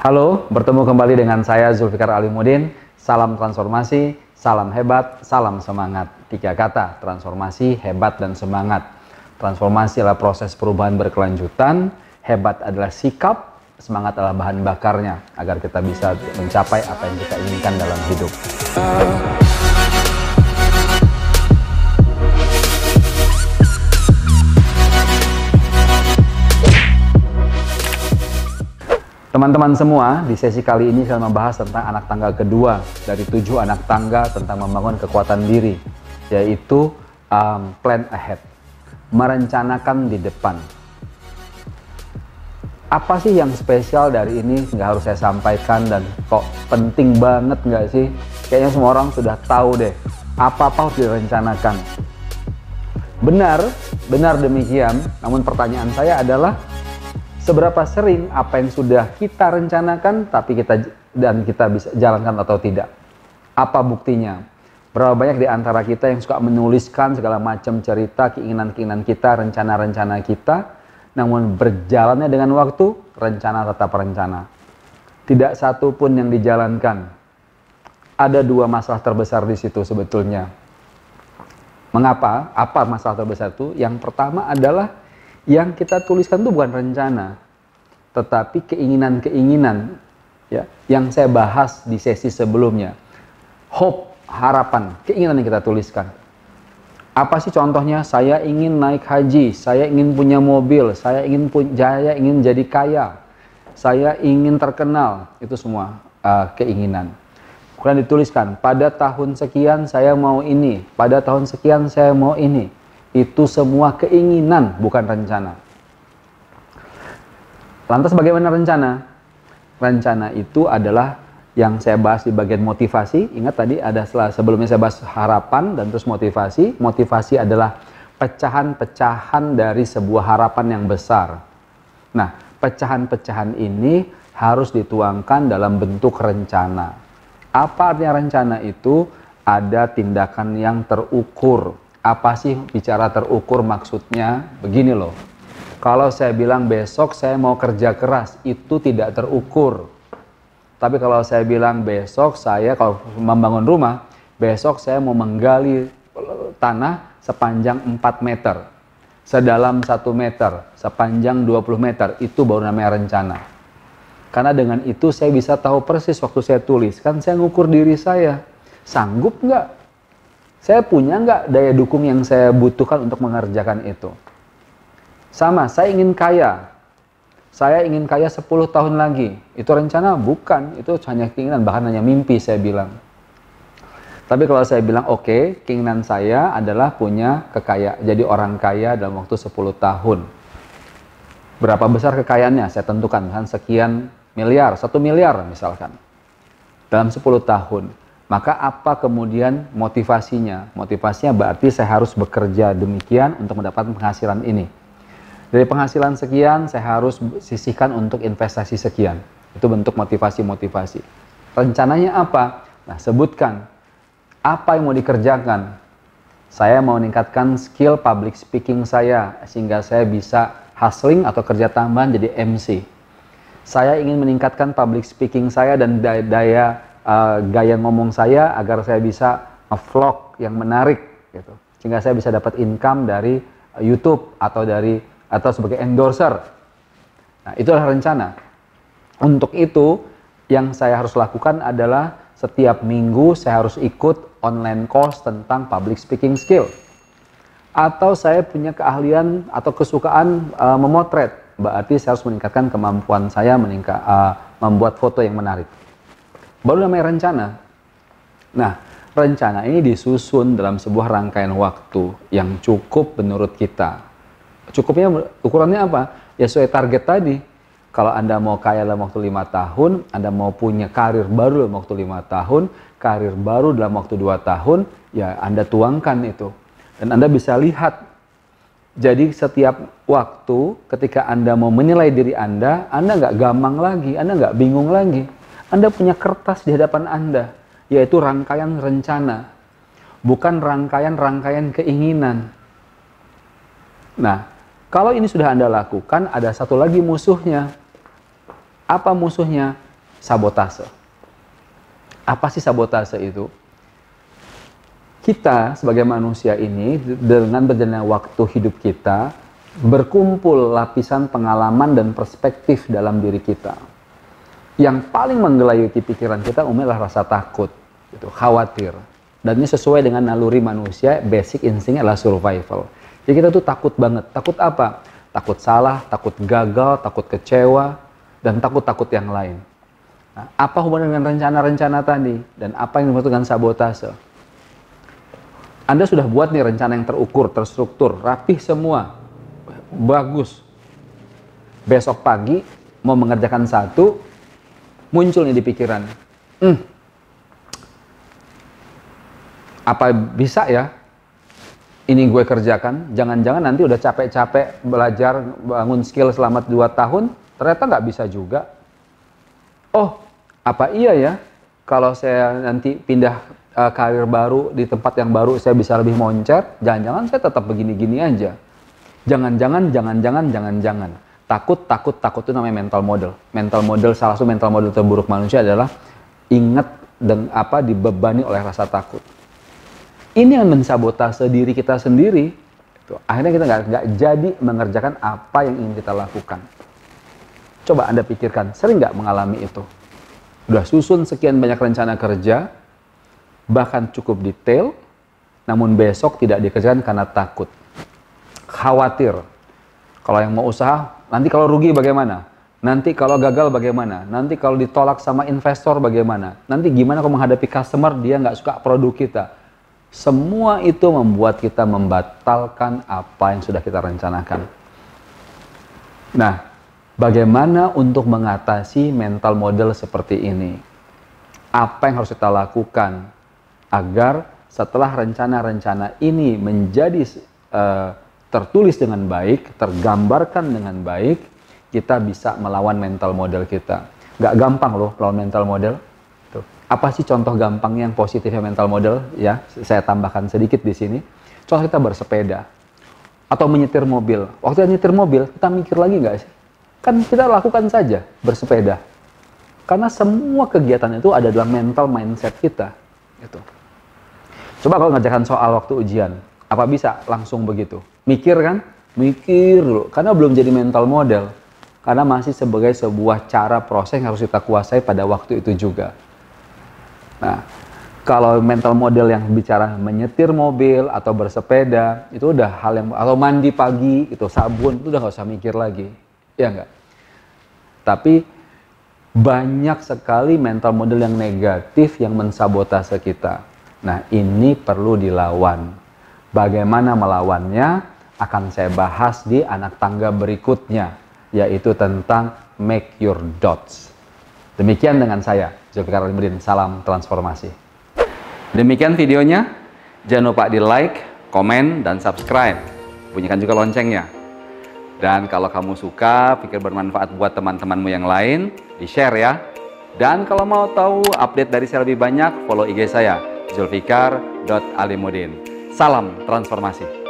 Halo, bertemu kembali dengan saya Zulfikar Alimuddin. Salam transformasi, salam hebat, salam semangat. 3 kata, transformasi, hebat, dan semangat. Transformasi adalah proses perubahan berkelanjutan, hebat adalah sikap, semangat adalah bahan bakarnya, agar kita bisa mencapai apa yang kita inginkan dalam hidup. Teman-teman semua, di sesi kali ini saya membahas tentang anak tangga kedua dari 7 anak tangga tentang membangun kekuatan diri, yaitu plan ahead, merencanakan di depan. Apa sih yang spesial dari ini? Nggak harus saya sampaikan, dan kok penting banget nggak sih? Kayaknya semua orang sudah tahu deh, apa-apa harus direncanakan. Benar demikian, namun pertanyaan saya adalah, seberapa sering apa yang sudah kita rencanakan tapi kita bisa jalankan atau tidak? Apa buktinya? Berapa banyak di antara kita yang suka menuliskan segala macam cerita, keinginan-keinginan kita, rencana-rencana kita, namun berjalannya dengan waktu, rencana tetap rencana. Tidak satu pun yang dijalankan. Ada 2 masalah terbesar di situ sebetulnya. Mengapa? Apa masalah terbesar itu? Yang pertama adalah yang kita tuliskan itu bukan rencana, tetapi keinginan-keinginan, ya, yang saya bahas di sesi sebelumnya. Hope, harapan, keinginan yang kita tuliskan. Apa sih contohnya? Saya ingin naik haji, saya ingin punya mobil, saya ingin jadi kaya, saya ingin terkenal. Itu semua keinginan. Kemudian dituliskan, pada tahun sekian saya mau ini, pada tahun sekian saya mau ini. Itu semua keinginan, bukan rencana. Lantas bagaimana rencana? Rencana itu adalah yang saya bahas di bagian motivasi. Ingat tadi ada sebelumnya saya bahas harapan dan terus motivasi. Motivasi adalah pecahan-pecahan dari sebuah harapan yang besar. Nah, pecahan-pecahan ini harus dituangkan dalam bentuk rencana. Apa artinya rencana itu? Ada tindakan yang terukur. Apa sih bicara terukur? Maksudnya begini loh. Kalau saya bilang besok saya mau kerja keras, itu tidak terukur. Tapi kalau saya bilang besok saya, kalau membangun rumah, besok saya mau menggali tanah sepanjang 4 meter, sedalam 1 meter, sepanjang 20 meter, itu baru namanya rencana. Karena dengan itu saya bisa tahu persis waktu saya tulis, kan saya ngukur diri saya, sanggup nggak? Saya punya nggak daya dukung yang saya butuhkan untuk mengerjakan itu? Sama, saya ingin kaya. Saya ingin kaya 10 tahun lagi. Itu rencana? Bukan. Itu hanya keinginan, bahkan hanya mimpi saya bilang. Tapi kalau saya bilang, oke, keinginan saya adalah punya kekayaan, jadi orang kaya dalam waktu 10 tahun. Berapa besar kekayaannya? Saya tentukan, misalkan sekian miliar, 1 miliar misalkan. Dalam 10 tahun. Maka apa kemudian motivasinya? Motivasinya berarti saya harus bekerja demikian untuk mendapatkan penghasilan ini. Dari penghasilan sekian, saya harus sisihkan untuk investasi sekian. Itu bentuk motivasi-motivasi. Rencananya apa? Nah, sebutkan. Apa yang mau dikerjakan? Saya mau meningkatkan skill public speaking saya, sehingga saya bisa hustling atau kerja tambahan jadi MC. Saya ingin meningkatkan public speaking saya dan gaya ngomong saya agar saya bisa nge-vlog yang menarik gitu. Sehingga saya bisa dapat income dari YouTube atau sebagai endorser. Nah, itulah rencana. Untuk itu yang saya harus lakukan adalah setiap minggu saya harus ikut online course tentang public speaking skill. Atau saya punya keahlian atau kesukaan memotret. Berarti saya harus meningkatkan kemampuan saya membuat foto yang menarik. Baru namanya rencana. Nah, rencana ini disusun dalam sebuah rangkaian waktu yang cukup menurut kita. Cukupnya ukurannya apa? Ya sesuai target tadi. Kalau Anda mau kaya dalam waktu 5 tahun, Anda mau punya karir baru dalam waktu 5 tahun, karir baru dalam waktu 2 tahun, ya Anda tuangkan itu. Dan Anda bisa lihat. Jadi setiap waktu ketika Anda mau menilai diri Anda nggak gampang lagi, Anda nggak bingung lagi. Anda punya kertas di hadapan Anda, yaitu rangkaian rencana, bukan rangkaian keinginan. Nah, kalau ini sudah Anda lakukan, ada satu lagi musuhnya. Apa musuhnya? sabotase. Apa sih sabotase itu? Kita sebagai manusia ini dengan berjalannya waktu hidup kita berkumpul lapisan pengalaman dan perspektif dalam diri kita. Yang paling menggelayuti pikiran kita umumnya adalah rasa takut, gitu, khawatir. Dan ini sesuai dengan naluri manusia, basic instingnya adalah survival. Jadi kita tuh takut banget. Takut apa? Takut salah, takut gagal, takut kecewa, dan takut-takut yang lain. Nah, apa hubungan dengan rencana-rencana tadi? Dan apa yang dimaksud dengan sabotase? Anda sudah buat nih rencana yang terukur, terstruktur, rapih semua, bagus. Besok pagi mau mengerjakan satu, muncul nih di pikiran, apa bisa ya ini gue kerjakan? Jangan-jangan nanti udah capek-capek belajar, bangun skill selama 2 tahun, ternyata nggak bisa juga. Oh, apa iya ya kalau saya nanti pindah karir baru di tempat yang baru saya bisa lebih moncer, jangan-jangan saya tetap begini-gini aja. Jangan-jangan takut itu namanya mental model. Salah satu mental model terburuk manusia adalah ingat dan dibebani oleh rasa takut. Ini yang mensabotase diri kita sendiri. Akhirnya kita nggak jadi mengerjakan apa yang ingin kita lakukan. Coba Anda pikirkan, sering nggak mengalami itu? Udah susun sekian banyak rencana kerja, bahkan cukup detail, namun besok tidak dikerjakan karena takut, khawatir. Kalau yang mau usaha, nanti kalau rugi bagaimana? Nanti kalau gagal bagaimana? Nanti kalau ditolak sama investor bagaimana? Nanti gimana kalau menghadapi customer, dia nggak suka produk kita? Semua itu membuat kita membatalkan apa yang sudah kita rencanakan. Nah, bagaimana untuk mengatasi mental model seperti ini? Apa yang harus kita lakukan agar setelah rencana-rencana ini menjadi tertulis dengan baik, tergambarkan dengan baik, kita bisa melawan mental model kita. Nggak gampang loh melawan mental model. Tuh. Apa sih contoh gampang yang positifnya mental model? Ya, saya tambahkan sedikit di sini. Contoh kita bersepeda atau menyetir mobil. Waktu kita nyetir mobil, kita mikir lagi nggak sih? Kan kita lakukan saja bersepeda. Karena semua kegiatan itu ada dalam mental mindset kita. Gitu. Coba kalau ngerjakan soal waktu ujian, apa bisa langsung begitu? Mikir kan? Mikir dulu. Karena belum jadi mental model. Karena masih sebagai sebuah cara proses yang harus kita kuasai pada waktu itu juga. Nah, kalau mental model yang bicara menyetir mobil atau bersepeda, itu udah hal yang, atau mandi pagi, itu sabun, itu udah nggak usah mikir lagi. Ya nggak? Tapi banyak sekali mental model yang negatif yang mensabotase kita. Nah, ini perlu dilawan. Bagaimana melawannya akan saya bahas di anak tangga berikutnya, yaitu tentang make your dots. Demikian dengan saya, Zulfikar Alimudin. Salam transformasi. Demikian videonya. Jangan lupa di like, komen, dan subscribe. Bunyikan juga loncengnya. Dan kalau kamu suka, pikir bermanfaat buat teman-temanmu yang lain, di-share ya. Dan kalau mau tahu update dari saya lebih banyak, follow IG saya, zulfikar.alimudin. Salam transformasi.